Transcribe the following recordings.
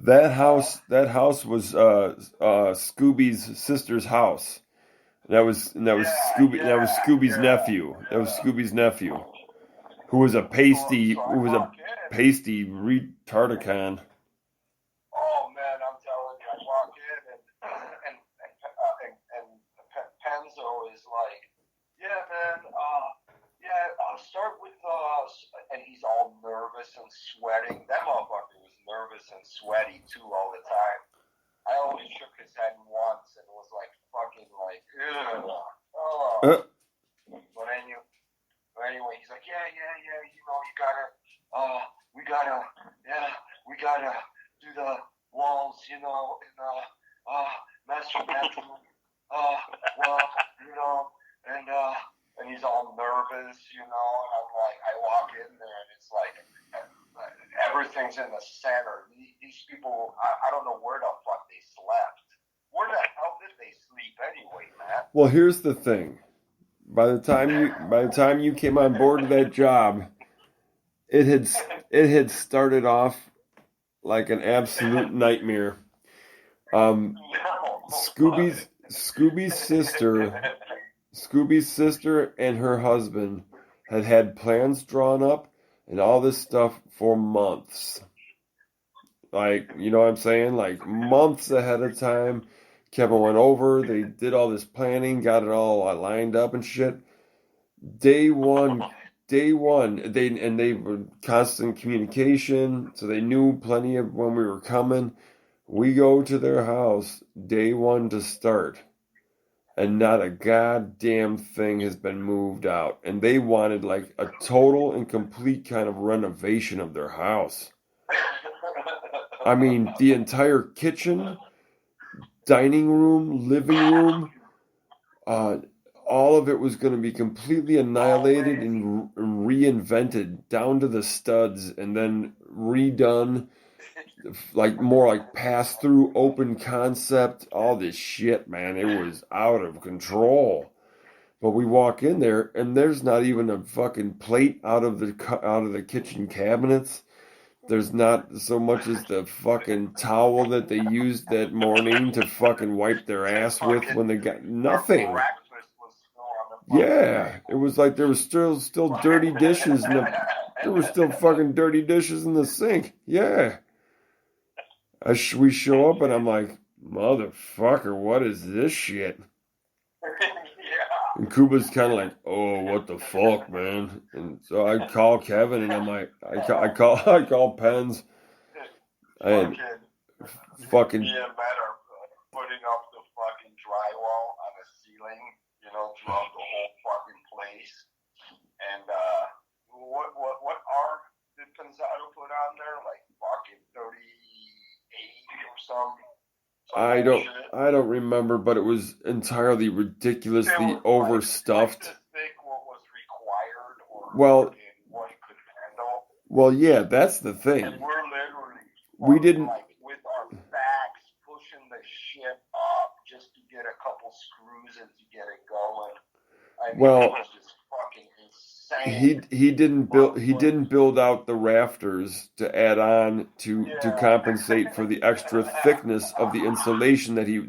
That house was Scooby's sister's house. That was Yeah, Scooby. That was yeah, Scooby's yeah, nephew. That was yeah. Scooby's nephew, who was a So, pasty, so I who was a walk in. pasty retardicon. Oh man, I'm telling you, I walk in and Penzo is like, yeah, man, yeah, I'll start with and he's all nervous and sweating. That motherfucker was nervous and sweaty too all the time. I only shook his head once and was like fucking like, ugh, oh. Uh, But anyway, he's like, yeah, yeah, yeah, you know, you gotta, we gotta, yeah, we gotta do the walls, you know, in the master bedroom. Well, you know, and he's all nervous, you know, and I'm like, I walk in there and it's like, everything's in the center. These people, I don't know where the fuck they slept. Where the hell did they sleep anyway, man? well, here's the thing. By the time you came on board to that job, it had it had started off like an absolute nightmare. Um, Scooby's Scooby's sister Scooby's sister and her husband had plans drawn up and all this stuff for months. Like, you know what I'm saying? Like months ahead of time. Kevin went over, they did all this planning, got it all lined up and shit. Day one, day one, they were constant communication, so they knew plenty of when we were coming. We go to their house day one to start, and not a goddamn thing has been moved out. And they wanted like a total and complete kind of renovation of their house. I mean, the entire kitchen, dining room, living room, uh, all of it was going to be completely annihilated and reinvented down to the studs and then redone, like more like pass through open concept, all this shit, man. It was out of control. But we walk in there and there's not even a fucking plate out of the kitchen cabinets. There's not so much as the fucking towel that they used that morning to fucking wipe their ass with when they got Our nothing. breakfast was still on the fucking Yeah, it was like there was still dirty dishes in the there were still fucking dirty dishes in the sink. Yeah. We show up and I'm like, motherfucker, what is this shit? Yeah. And Kuba's kind of like, oh, what the fuck, man? And so I call Kevin and I'm like, I call Pens and Fucking fucking me and Matt are putting up the fucking drywall on the ceiling, you know, throughout the whole fucking place. And what R did Pensado put on there? Like fucking 38 or some I don't bullshit. I don't remember, but it was entirely It ridiculously was like twice overstuffed. as thick what was required or Well, fucking what it could handle. well, yeah, that's the And thing. we're literally We fucking didn't. like with our backs pushing the shit up just to get a couple screws and to get it going. I mean, it Well, was just fucking insane. he didn't build out the rafters to add on to Yeah. compensate for the extra thickness of the insulation that he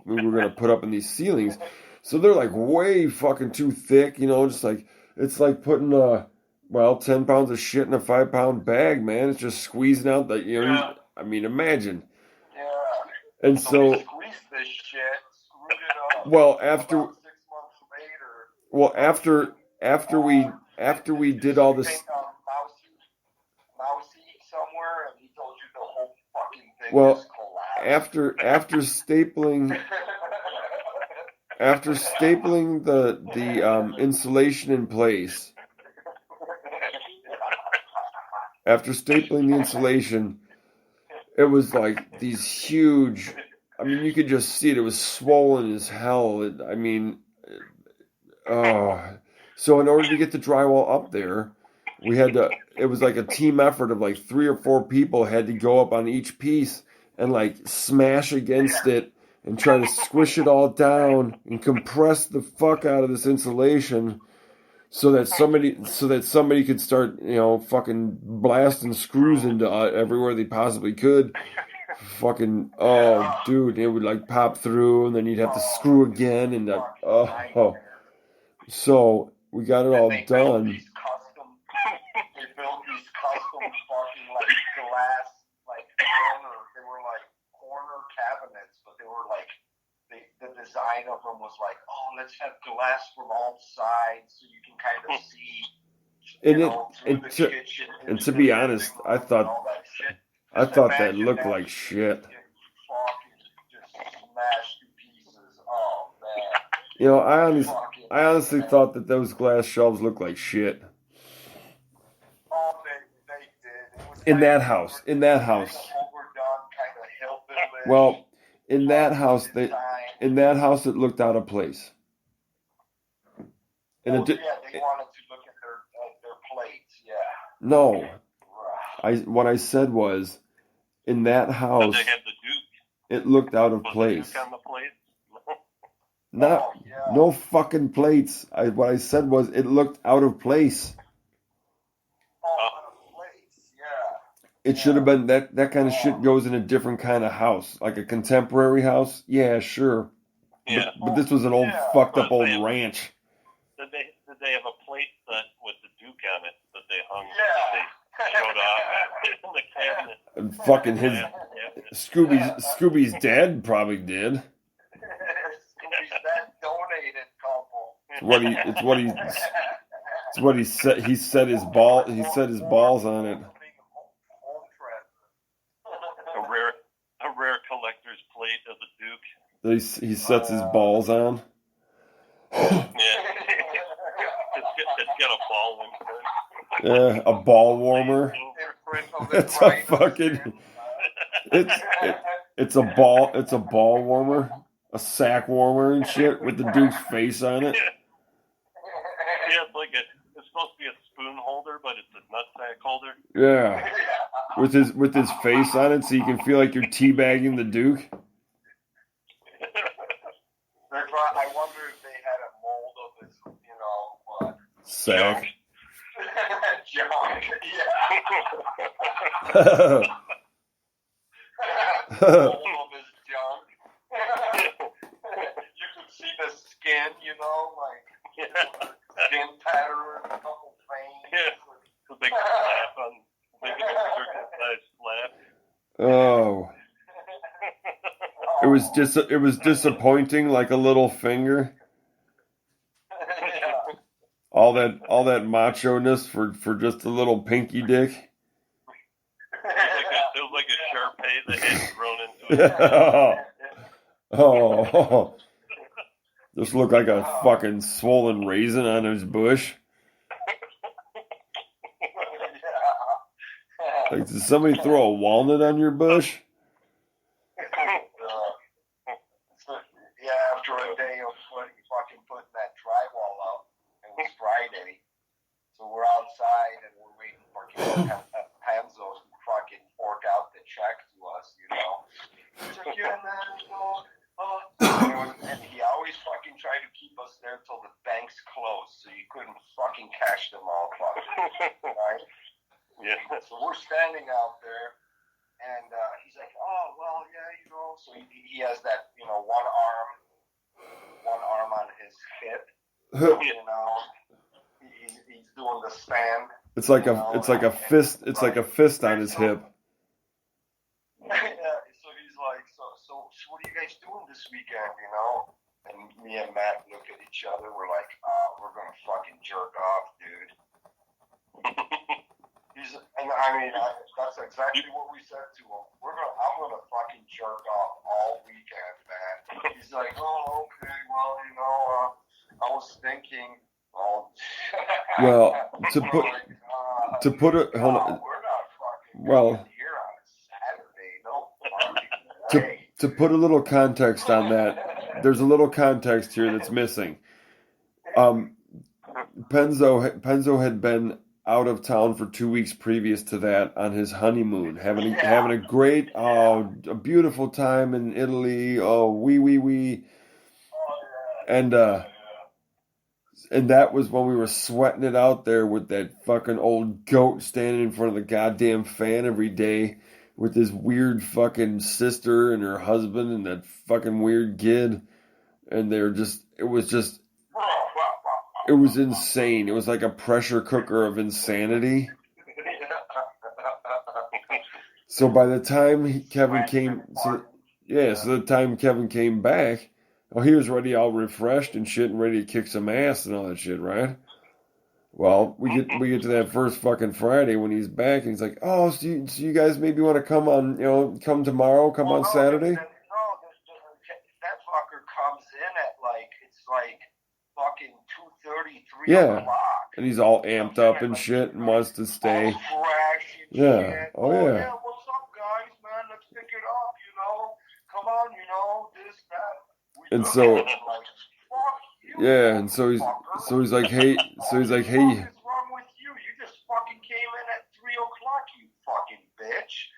we were gonna put up in these ceilings. So they're like way fucking too thick, you know, just like it's like putting 10 pounds of shit in a 5 pound bag, man. It's just squeezing out the Yeah. I mean, imagine. Yeah. And So we so squeezed this shit, screwed it up. well after About 6 months later, well after fucking after we did you did all sleep in this. Mousy somewhere and he told you the whole fucking thing Well, just collapsed? after stapling the insulation in place, after stapling the insulation, it was like these huge. I mean, you could just see it. It was swollen as hell. I mean, so in order to get the drywall up there, we had to. It was like a team effort of like 3 or 4 people had to go up on each piece and like smash against it and try to squish it all down and compress the fuck out of this insulation so that somebody could start, fucking blasting screws into everywhere they possibly could. Fucking, oh, dude, it would like pop through, and then you'd have to screw again, and oh. So we got it all done. They built these custom fucking like glass, like corner. They were like corner cabinets, but they were like the design of them was like, oh, let's have glass from all sides so you can kind of see. And to be honest, I thought that looked like shit. You know, I honestly thought that those glass shelves looked like shit. Oh, they did. In that house. Well, in that house, it looked out of place. They wanted to look at their plates. Yeah. No, what I said was, in that house, they have the Duke. It looked out of Was place. the Duke on the plate? No fucking plates. What I said was, it looked out of place. Out of place. Yeah. It should have been that kind of shit goes in a different kind of house, like a contemporary house. Yeah, sure. Yeah. But this was an old fucked up old ranch. Did they have a plate set with the Duke on it that they hung? Yeah. They showed off in the cabinet. And fucking Scooby's dad probably did. Scooby's dad donated couple. It's what he said. He set his balls on it. A rare collector's plate of the Duke. He sets his balls on. Yeah. It's got a ball in it. Yeah, a ball warmer. It's a fucking. It's a ball warmer, a sack warmer and shit with the Duke's face on it. Yeah, it's supposed to be a spoon holder, but it's a nutsack holder. Yeah, with his face on it, so you can feel like you're teabagging the Duke. I wonder if they had a mold of his, what? Sack. Junk. Yeah. Mold of his junk. You could see the skin, skin pattern, a couple veins. Yeah. The big flap on, big circumcised flap. Oh. It was disappointing, like a little finger. All that macho-ness for just a little pinky dick. It was like a Sharpay that had grown into it. Oh. Just looked like a fucking swollen raisin on his bush. Like, did somebody throw a walnut on your bush? Yeah, after a day of fucking putting that drywall up, it was Friday, so we're outside and we're waiting for Panzo to fucking fork out the check to us, He's like, yeah, man, and he always fucking tried to keep us there till the banks closed, so you couldn't fucking cash them all, right? Yeah. So we're standing out there, and he's like, oh, well, yeah, so he has that, one arm on his hip, he's doing the stand. It's like a fist. It's like a fist on his hip. Yeah. So he's like, so what are you guys doing this weekend? And me and Matt look at each other. We're like, we're gonna fucking jerk off, dude. That's exactly what we said to him. I'm gonna fucking jerk off all weekend, man. He's like, oh, okay, well, I was thinking, well, to put it, hold on. We're not fucking well, here on a Saturday, no fucking way. To put a little context on that, there's a little context here that's missing. Penzo had been out of town for 2 weeks previous to that on his honeymoon, having a great, a beautiful time in Italy. And that was when we were sweating it out there with that fucking old goat standing in front of the goddamn fan every day with this weird fucking sister and her husband and that fucking weird kid. And it was insane. It was like a pressure cooker of insanity. So by the time Kevin came, so the time Kevin came back, he was ready, all refreshed and shit, and ready to kick some ass and all that shit, right? Well, we get to that first fucking Friday when he's back, and he's like, "Oh, so you guys maybe want to come on, come tomorrow, come on Saturday?" That fucker comes in at it's fucking 2:30, 3 o'clock. And he's all amped up and shit and wants to stay. Yeah. Shit. Oh yeah, what's up, guys, man? Let's pick it up, Come on, this, that. And so, fuck you, and so he's like, hey. What is wrong with you? You just fucking came in at 3 o'clock, you fucking bitch.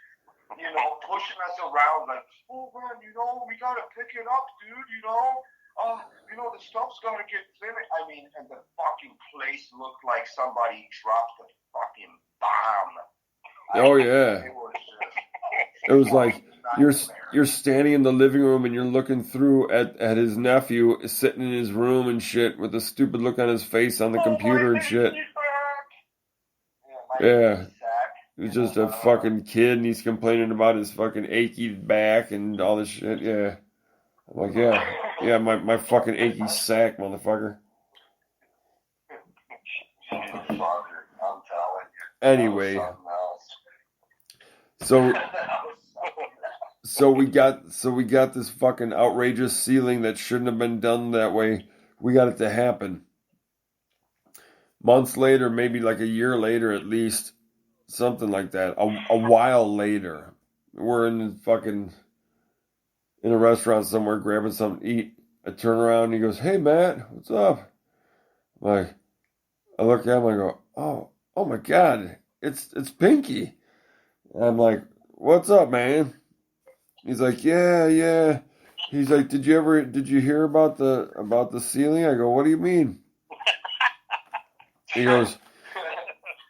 Pushing us around like, oh man, we gotta pick it up, dude. The stuff's gotta get finished. I mean, and the fucking place looked like somebody dropped a fucking bomb. It was like you're standing in the living room and you're looking through at his nephew sitting in his room and shit with a stupid look on his face on the computer and shit. Yeah. He's just a fucking kid and he's complaining about his fucking achy back and all this shit. Yeah. I'm like, yeah, my fucking achy sack, motherfucker. I'm telling you. Anyway. So we got this fucking outrageous ceiling that shouldn't have been done that way. We got it to happen. Months later, maybe like a year later at least, something like that. A while later, we're in a restaurant somewhere grabbing something to eat. I turn around and he goes, "Hey Matt, what's up?" I look at him, I go, oh my God, it's Pinky. And I'm like, "What's up, man?" He's like, yeah. He's like, did you hear about the ceiling? I go, "What do you mean?" He goes,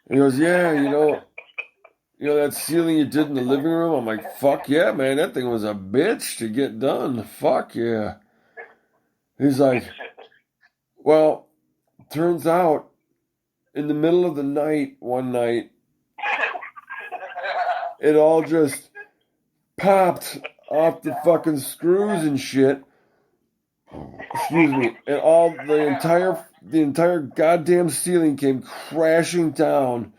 yeah, that ceiling you did in the living room? I'm like, "Fuck yeah, man, that thing was a bitch to get done. Fuck yeah." He's like, "Well, turns out in the middle of the night, one night, it all just popped off the fucking screws and shit. Excuse me. And the entire goddamn ceiling came crashing down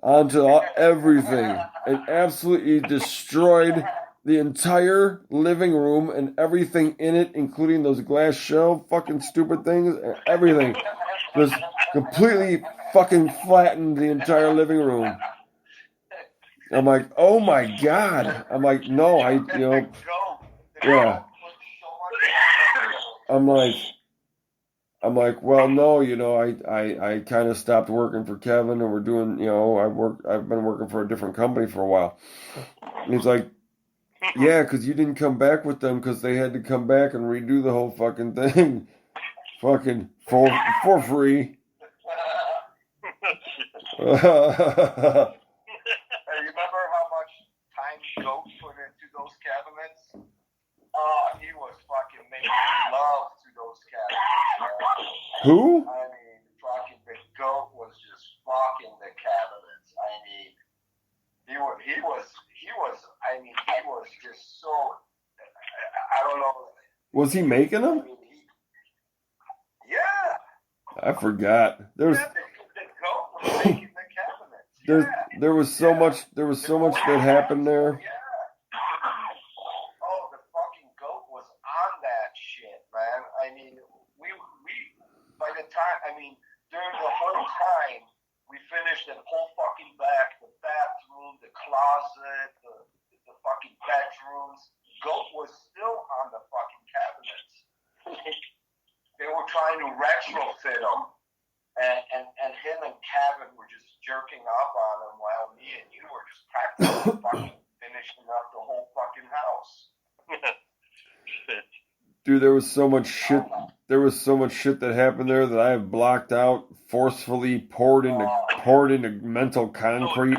onto everything and absolutely destroyed the entire living room and everything in it, including those glass shelf fucking stupid things and everything. Just completely fucking flattened the entire living room." I'm like, "Oh my God." I'm like, "No, yeah." I'm like, "Well, no, I kind of stopped working for Kevin and we're doing, I've been working for a different company for a while." And he's like, "Yeah, because you didn't come back with them because they had to come back and redo the whole fucking thing, fucking for free." Remember how much time Goat put into those cabinets? He was fucking making love to those cabinets. Who? I mean, fucking the Goat was just fucking the cabinets. I mean, he was just so, I don't know. Was he making them? I mean, yeah. I forgot. The Goat was making the cabinets. There was so much that happened there. Yeah. Oh, the fucking Goat was on that shit, man. I mean, we by the time, during the whole time, we finished the whole fucking back, the bathroom, the closet, the fucking bedrooms. Goat was still on the fucking cabinets. They were trying to retrofit them. And him and Kevin were just jerking up on him while me and you were just practically fucking finishing up the whole fucking house. Dude, there was so much shit. There was so much shit that happened there that I have blocked out, forcefully poured into mental concrete.